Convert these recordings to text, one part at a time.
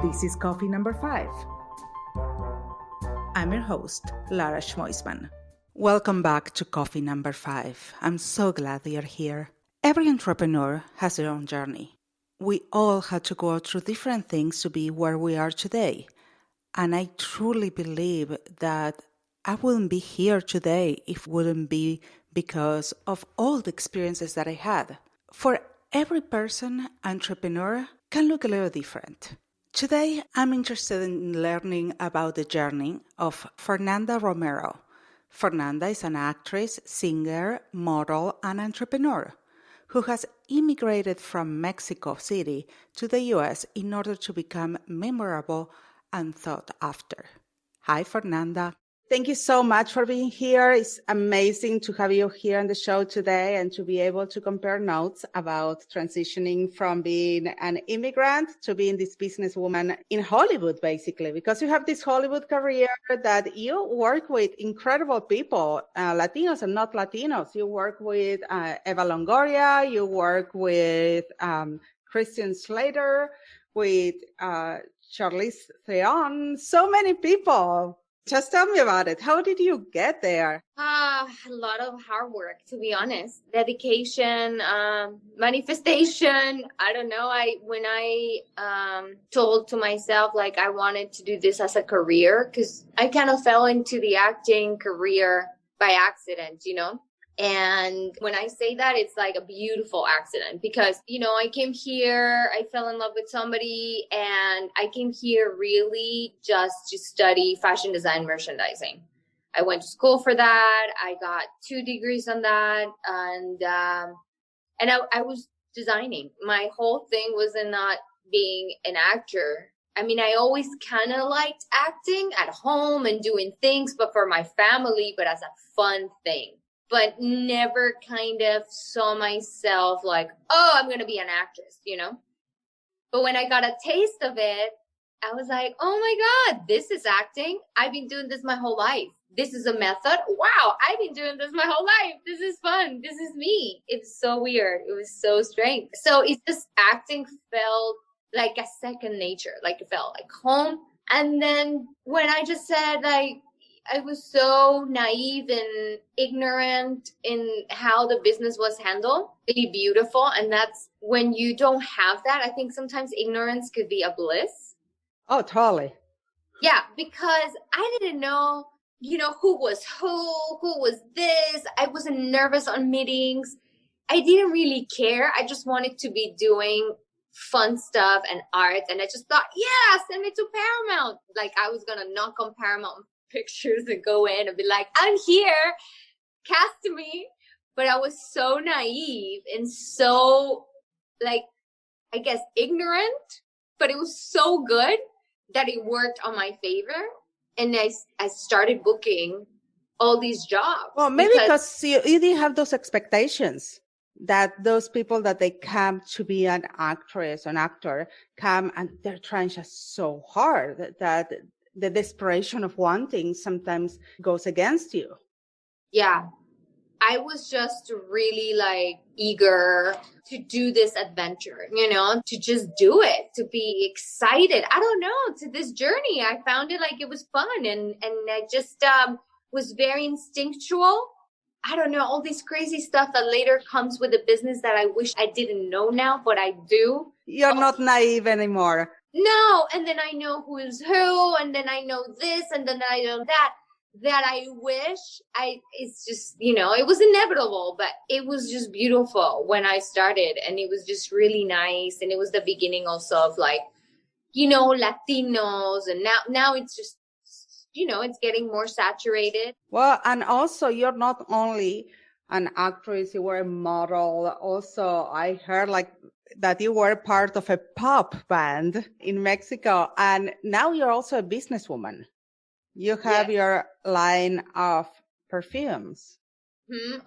This is coffee number 5. I'm your host, Lara Schmoisman. Welcome back to coffee number 5. I'm so glad you're here. Every entrepreneur has their own journey. We all had to go through different things to be where we are today. And I truly believe that I wouldn't be here today if it wouldn't be because of all the experiences that I had. For every person, entrepreneur can look a little different. Today, I'm interested in learning about the journey of Fernanda Romero. Fernanda is an actress, singer, model, and entrepreneur who has immigrated from Mexico City to the US in order to become memorable and thought after. Hi, Fernanda. Thank you so much for being here. It's amazing to have you here on the show today and to be able to compare notes about transitioning from being an immigrant to being this businesswoman in Hollywood, basically, because you have this Hollywood career that you work with incredible people, Latinos and not Latinos. You work with Eva Longoria, you work with Christian Slater, with Charlize Theron, so many people. Just tell me about it. How did you get there? A lot of hard work, to be honest. Dedication, manifestation. I don't know. When I told to myself, like, I wanted to do this as a career, because I kind of fell into the acting career by accident, you know? And when I say that, it's like a beautiful accident because, you know, I came here, I fell in love with somebody, and I came here really just to study fashion design merchandising. I went to school for that. I got 2 degrees on that. And I was designing. My whole thing was in not being an actor. I mean, I always kind of liked acting at home and doing things, but for my family, but as a fun thing. But never kind of saw myself like, oh, I'm going to be an actress, you know? But when I got a taste of it, I was like, oh my God, this is acting. I've been doing this my whole life. This is a method. Wow, I've been doing this my whole life. This is fun. This is me. It's so weird. It was so strange. So it's just acting felt like a second nature, like it felt like home. And then when I just said, like, I was so naive and ignorant in how the business was handled. Really beautiful. And that's when you don't have that. I think sometimes ignorance could be a bliss. Oh, totally. Yeah, because I didn't know, you know, who was this. I wasn't nervous on meetings. I didn't really care. I just wanted to be doing fun stuff and art. And I just thought, yeah, send me to Paramount. Like I was going to knock on Paramount pictures and go in and be like, I'm here, cast me. But I was so naive and so, like, I guess ignorant, but it was so good that it worked on my favor. And I started booking all these jobs. Well, maybe because you didn't have those expectations that those people that they come to be an actress, an actor, come and they're trying just so hard that the desperation of wanting sometimes goes against you. Yeah. I was just really like eager to do this adventure, you know, to just do it, to be excited. I don't know, to this journey. I found it like it was fun and I just was very instinctual. I don't know, all this crazy stuff that later comes with the business that I wish I didn't know now, but I do. You're not naive anymore. No, and then I know who is who, and then I know this, and then I know that I wish it's just, you know, it was inevitable, but it was just beautiful when I started, and it was just really nice, and it was the beginning also of like, you know, Latinos, and now it's just, you know, it's getting more saturated. Well, and also you're not only an actress, you were a model. Also, I heard like that you were part of a pop band in Mexico, and now you're also a businesswoman. You have your line of perfumes.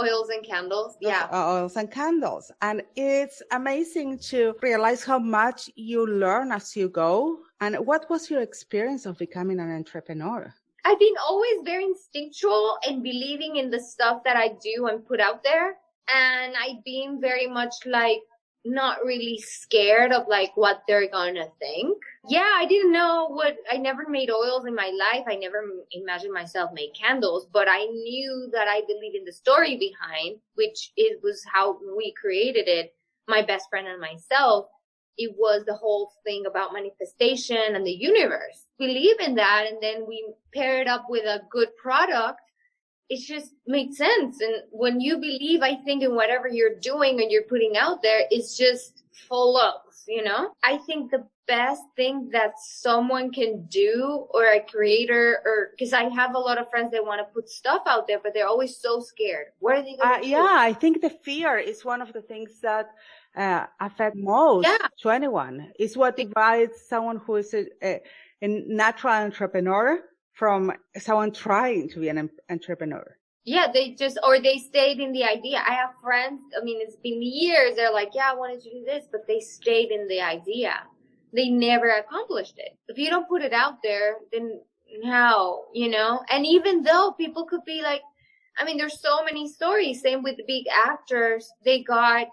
Oils and candles. Yeah. Oils and candles. And it's amazing to realize how much you learn as you go. And what was your experience of becoming an entrepreneur? I've been always very instinctual and believing in the stuff that I do and put out there. And I've been very much like not really scared of like what they're gonna think. Yeah, I never made oils in my life. I never imagined myself make candles, but I knew that I believe in the story behind, which it was how we created it, my best friend and myself. It was the whole thing about manifestation and the universe. Believe in that, and then we pair it up with a good product. It just makes sense. And when you believe, I think, in whatever you're doing and you're putting out there, it's just flows, you know? I think the best thing that someone can do, or a creator, or because I have a lot of friends that want to put stuff out there, but they're always so scared. What are they going to do? Yeah, I think the fear is one of the things that affect most to anyone. It's what divides someone who is a natural entrepreneur from someone trying to be an entrepreneur. Yeah, they stayed in the idea. I have friends, I mean, it's been years. They're like, yeah, I wanted to do this, but they stayed in the idea. They never accomplished it. If you don't put it out there, then how, you know? And even though people could be like, I mean, there's so many stories. Same with the big actors. They got,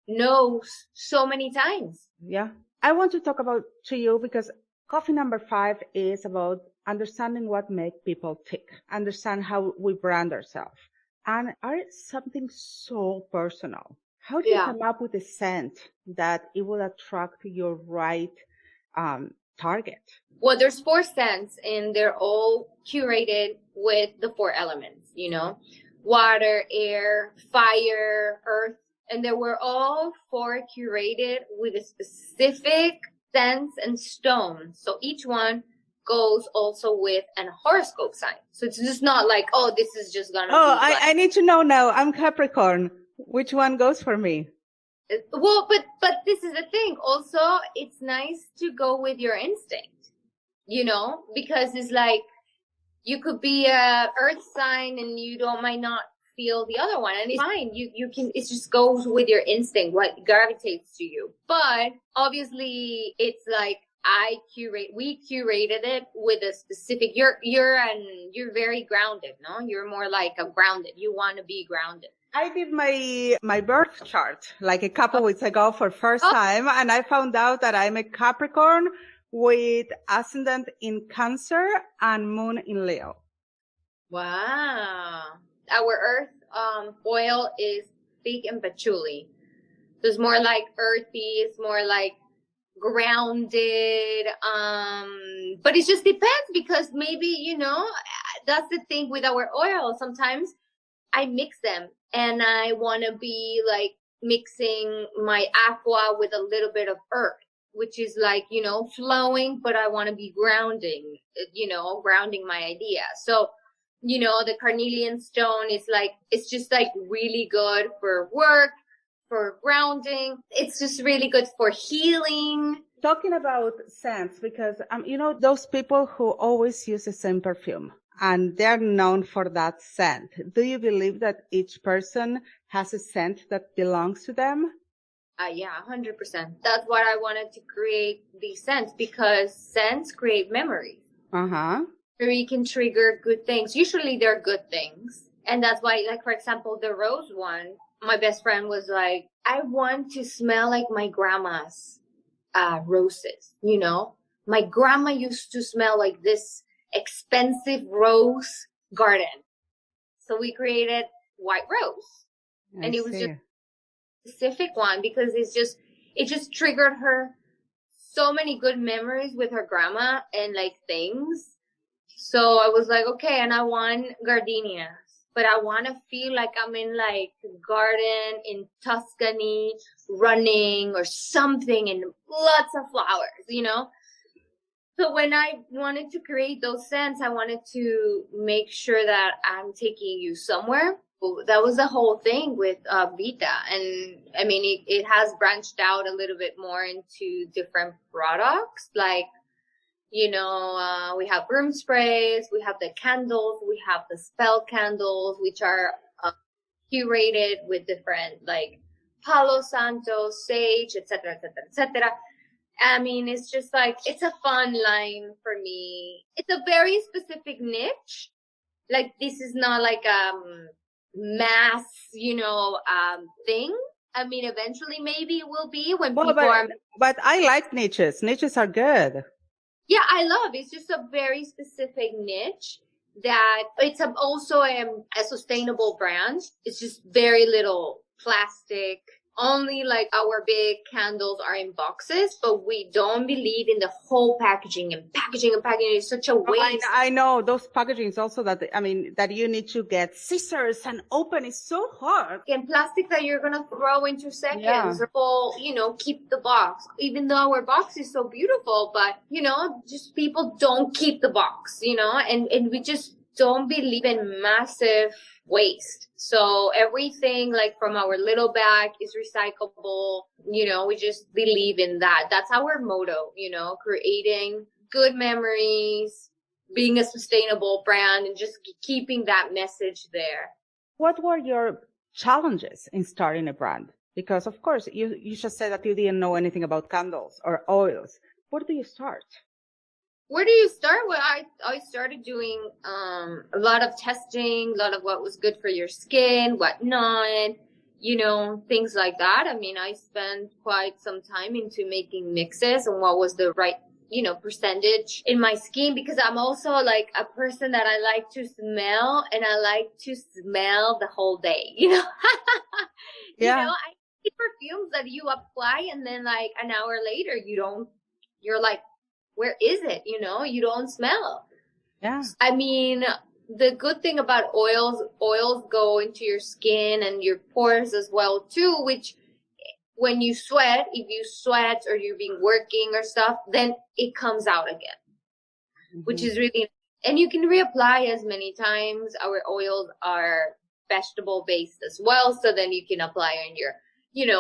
no's so many times. Yeah. I want to talk about to you because coffee number 5 is about understanding what makes people tick, understand how we brand ourselves. And it's something so personal. How do you come up with a scent that it will attract your right target? Well, there's 4 scents, and they're all curated with the 4 elements, water, air, fire, earth. And they were all 4 curated with a specific sense and stone. So each one goes also with an horoscope sign. So it's just not like, oh, this is just gonna be I need to know now. I'm Capricorn. Which one goes for me? Well, but this is the thing. Also, it's nice to go with your instinct, because it's like you could be a earth sign and you might not feel the other one, and it's fine. You can, it just goes with your instinct, what gravitates to you. But obviously it's like we curated it with a specific, you're very grounded, no? You're more like a grounded. You want to be grounded. I did my birth chart like a couple weeks ago for first time, and I found out that I'm a Capricorn with ascendant in Cancer and moon in Leo. Wow. Our earth oil is fig and patchouli. So it's more like earthy, it's more like grounded. But it just depends, because maybe, that's the thing with our oil. Sometimes I mix them and I want to be like mixing my aqua with a little bit of earth, which is like, flowing, but I want to be grounding my idea. So, the carnelian stone is like, it's just like really good for work, for grounding. It's just really good for healing. Talking about scents, because, those people who always use the same perfume and they're known for that scent. Do you believe that each person has a scent that belongs to them? Yeah, 100%. That's what I wanted to create, these scents, because scents create memories. Where you can trigger good things. Usually they're good things. And that's why, like, for example, the rose one, my best friend was like, I want to smell like my grandma's roses, My grandma used to smell like this expensive rose garden. So we created white rose. And it was just a specific one, because it just triggered her so many good memories with her grandma and like things. So I was like, okay, and I want gardenias, but I want to feel like I'm in like a garden in Tuscany running or something, and lots of flowers, So when I wanted to create those scents, I wanted to make sure that I'm taking you somewhere. That was the whole thing with Vita. And I mean, it has branched out a little bit more into different products. Like, we have room sprays, we have the candles, we have the spell candles, which are curated with different, like, Palo Santo, sage, etc., etc., etc. I mean, it's just like, it's a fun line for me. It's a very specific niche. Like, this is not like mass, thing. I mean, eventually maybe it will be when Well, people are. but I like niches. Niches are good. Yeah, I love. It's just a very specific niche that it's also a sustainable brand. It's just very little plastic. Only like our big candles are in boxes, but we don't believe in the whole packaging and packaging and packaging. It's such a Oh, waste. I know those packagings also that, I mean, that you need to get scissors and open is so hard. And plastic that you're gonna throw into seconds. Yeah. People, keep the box. Even though our box is so beautiful, but just people don't keep the box, and we just don't believe in massive waste. So everything like from our little bag is recyclable. We just believe in that. That's our motto, creating good memories, being a sustainable brand, and just keeping that message there. What were your challenges in starting a brand? Because of course you just said that you didn't know anything about candles or oils. Where do you start? Where do you start? Well, I started doing a lot of testing, a lot of what was good for your skin, what not, things like that. I mean, I spent quite some time into making mixes and what was the right, percentage in my skin, because I'm also like a person that I like to smell, and I like to smell the whole day, Yeah. I see perfumes that you apply and then like an hour later you're like, where is it? You don't smell. Yeah. I mean, the good thing about oils go into your skin and your pores as well too, which when you sweat, if you sweat or you've been working or stuff, then it comes out again, which is really, and you can reapply as many times. Our oils are vegetable based as well. So then you can apply on your,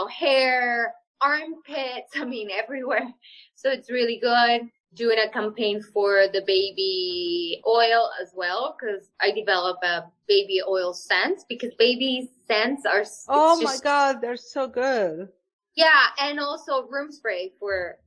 hair, armpits, I mean, everywhere. So it's really good. Doing a campaign for the baby oil as well, because I develop a baby oil scent, because baby scents are, oh my God, they're so good. Yeah, and also room spray for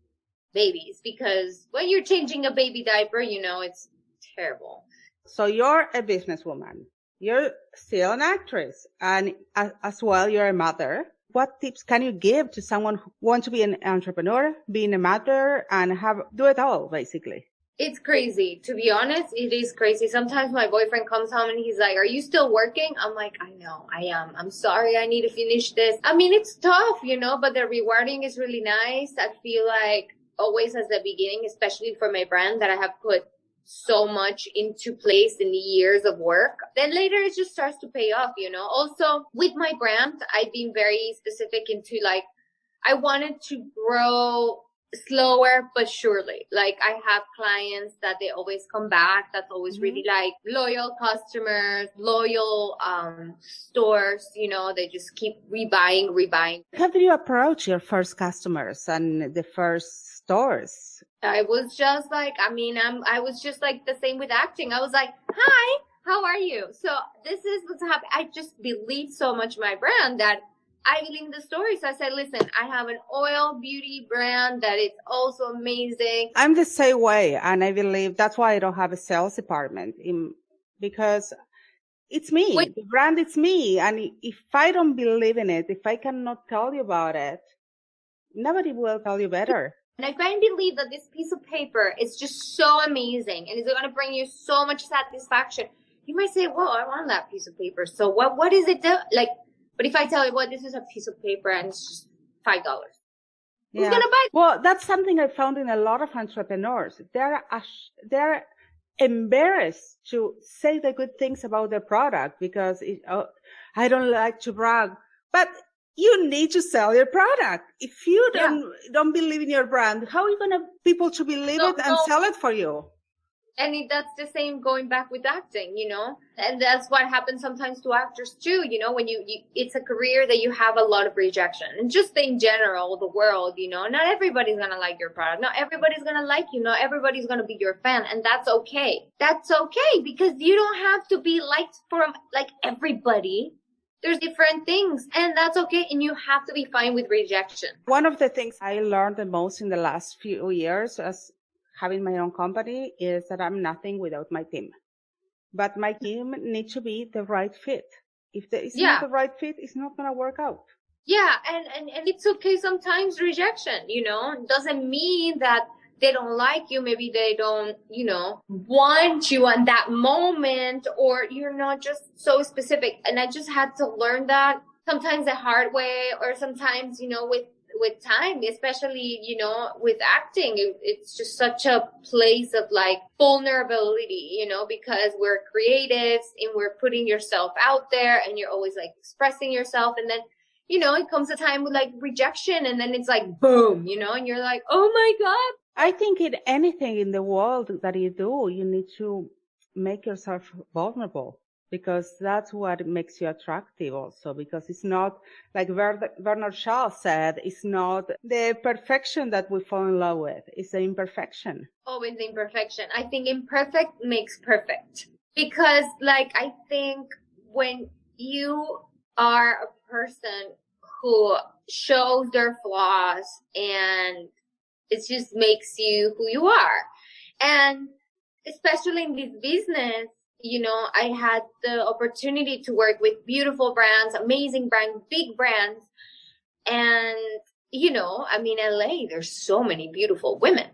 babies, because when you're changing a baby diaper, it's terrible. So you're a businesswoman. You're still an actress, and as well, you're a mother. What tips can you give to someone who wants to be an entrepreneur, being a mother, and do it all, basically? It's crazy. To be honest, it is crazy. Sometimes my boyfriend comes home and he's like, are you still working? I'm like, I know, I am. I'm sorry, I need to finish this. I mean, it's tough, but the rewarding is really nice. I feel like always as the beginning, especially for my brand, that I have put so much into place in the years of work. Then later it just starts to pay off, Also with my brand, I've been very specific into like, I wanted to grow slower but surely. Like I have clients that they always come back. That's always really like loyal customers, loyal stores, they just keep rebuying. How did you approach your first customers and the first stores? I was just like, I was just like the same with acting. I was like, hi, how are you? So this is what's happening. I just believe so much in my brand that I believe in the story. So I said, listen, I have an oil beauty brand that is also amazing. I'm the same way. And I believe that's why I don't have a sales department because it's me. The brand is me. And if I don't believe in it, if I cannot tell you about it, nobody will tell you better. And I find believe that this piece of paper is just so amazing and it's going to bring you so much satisfaction. You might say, well, I want that piece of paper. So what is it? But if I tell you, this is a piece of paper and it's just $5. Who's going to buy it? Well, that's something I found in a lot of entrepreneurs. They're embarrassed to say the good things about their product because I don't like to brag, but you need to sell your product. If you don't believe in your brand, how are you going to people to believe it and sell it for you? And that's the same going back with acting, and that's what happens sometimes to actors too. When you it's a career that you have a lot of rejection, and just in general, the world, not everybody's going to like your product. Not everybody's going to like you. Not everybody's going to be your fan. And that's okay. That's okay because you don't have to be liked from like everybody. There's different things and that's okay. And you have to be fine with rejection. One of the things I learned the most in the last few years as having my own company is that I'm nothing without my team. But my team needs to be the right fit. If there is not the right fit, it's not going to work out. Yeah, and it's okay sometimes rejection, you know, it doesn't mean that they don't like you. Maybe they don't, you know, want you on that moment, or you're not just so specific. And I just had to learn that sometimes the hard way, or sometimes, you know, with time, especially, you know, with acting, it's just such a place of like vulnerability, you know, because we're creatives and we're putting yourself out there and you're always like expressing yourself. And then, you know, it comes a time with like rejection, and then it's like boom, you know, and you're like, oh my God. I think in anything in the world that you do, you need to make yourself vulnerable, because that's what makes you attractive also, because it's not, like Bernard Shaw said, it's not the perfection that we fall in love with, it's the imperfection. Always imperfection. I think imperfect makes perfect, because like, I think when you are a person who shows their flaws, and it just makes you who you are. And especially in this business, you know, I had the opportunity to work with beautiful brands, amazing brands, big brands. And, you know, I mean, LA, there's so many beautiful women,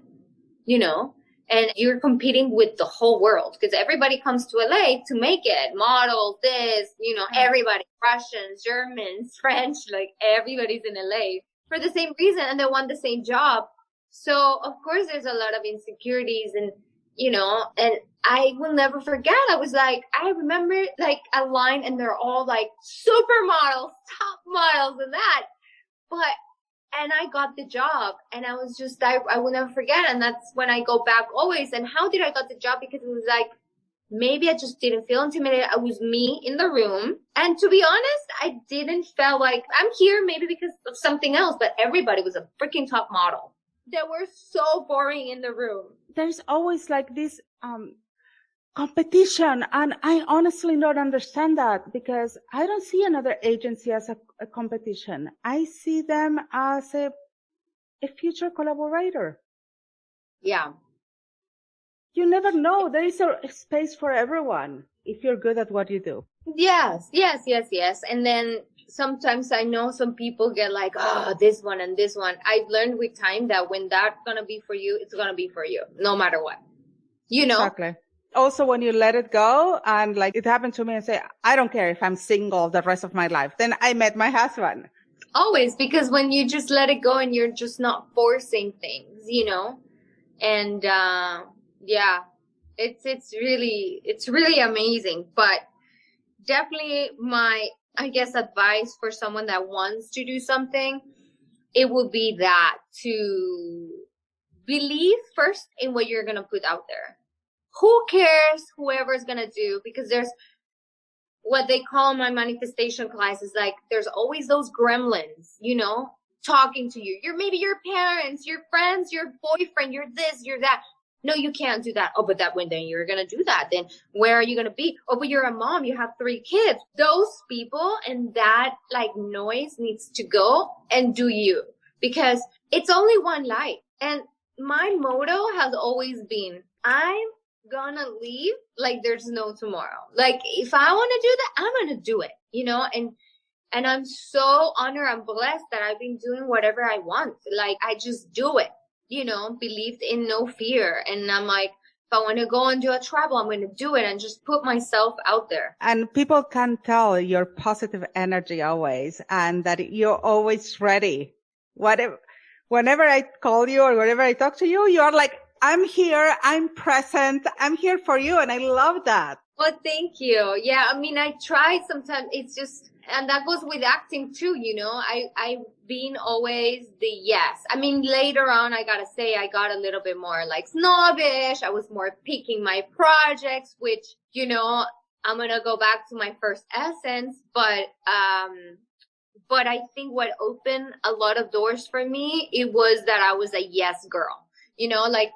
you know, and you're competing with the whole world, because everybody comes to LA to make it. Models, this, you know, everybody, Russians, Germans, French, like everybody's in LA for the same reason, and they want the same job. So of course there's a lot of insecurities, and, you know, and I will never forget. I was like, I remember like a line, and they're all like supermodels, top models and that. And I got the job, and I was just, I will never forget. And that's when I go back always. And how did I got the job? Because it was like, maybe I just didn't feel intimidated. I was me in the room. And to be honest, I didn't feel like I'm here maybe because of something else, but everybody was a freaking top model. They were so boring in the room. There's always like this competition, and I honestly don't understand that, because I don't see another agency as a competition. I see them as a future collaborator. Yeah. You never know. There is a space for everyone if you're good at what you do. Yes. And then sometimes I know some people get like, oh, this one and this one. I've learned with time that when that's going to be for you, it's going to be for you, no matter what, you know? Exactly. Also, when you let it go, and like it happened to me, and say, I don't care if I'm single the rest of my life. Then I met my husband. Always, because when you just let it go and you're just not forcing things, you know? And, yeah, it's really amazing. But definitely my, I guess, advice for someone that wants to do something, it would be that, to believe first in what you're going to put out there. Who cares whoever's going to do? Because there's what they call my manifestation classes, like there's always those gremlins, you know, talking to you. Maybe your parents, your friends, your boyfriend, you're this, you're that. No, you can't do that. Oh, but that when then you're going to do that. Then where are you going to be? Oh, but you're a mom. You have 3 kids. Those people and that like noise needs to go, and do you, because it's only one life. And my motto has always been, I'm gonna leave like there's no tomorrow. Like if I want to do that, I'm gonna do it, you know. And I'm so honored and blessed that I've been doing whatever I want. Like I just do it, you know, believed in no fear. And I'm like, if I want to go and do a travel, I'm going to do it and just put myself out there. And people can tell your positive energy always, and that you're always ready. Whenever I call you or whenever I talk to you, you're like, I'm here, I'm present, I'm here for you. And I love that. Well, thank you. Yeah, I mean, I try sometimes. It's just, and that goes with acting too, you know. I've been always the yes. I mean, later on, I gotta say, I got a little bit more like snobbish. I was more picking my projects, which, you know, I'm gonna go back to my first essence. But I think what opened a lot of doors for me, it was that I was a yes girl. You know, like,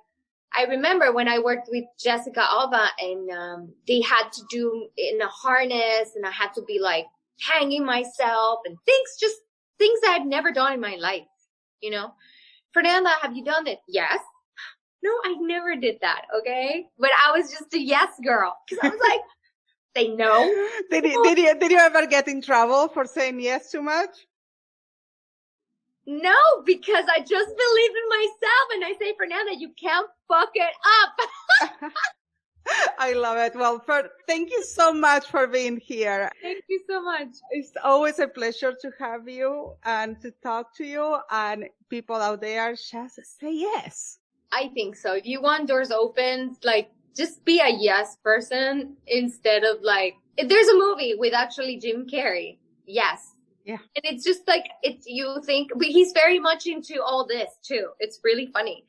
I remember when I worked with Jessica Alba, and they had to do in a harness, and I had to be like hanging myself and things I'd never done in my life, you know. Fernanda, have you done it? Yes. No, I never did that. Okay. But I was just a yes girl, because I was like, they know. Did you ever get in trouble for saying yes too much? No, because I just believe in myself and I say, Fernanda, you can't fuck it up. I love it. Well, thank you so much for being here. Thank you so much. It's always a pleasure to have you and to talk to you, and people out there, just say yes. I think so. If you want doors open, like, just be a yes person instead of like, there's a movie with actually Jim Carrey. Yes. Yeah. And it's just like, you think, but he's very much into all this too. It's really funny.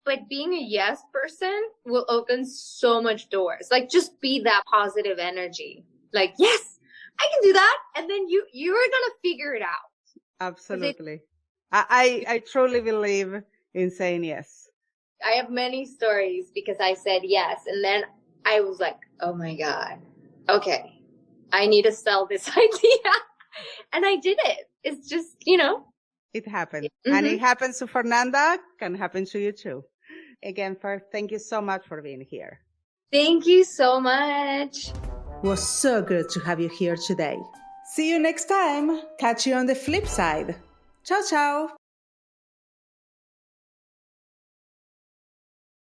But being a yes person will open so much doors. Like, just be that positive energy. Like, yes, I can do that. And then you're going to figure it out. Absolutely. I truly believe in saying yes. I have many stories because I said yes. And then I was like, oh my God, okay, I need to sell this idea. And I did it. It's just, It happened. Mm-hmm. And it happens to Fernanda, can happen to you too. Again, Fer, thank you so much for being here. Thank you so much. It was so good to have you here today. See you next time. Catch you on the flip side. Ciao, ciao.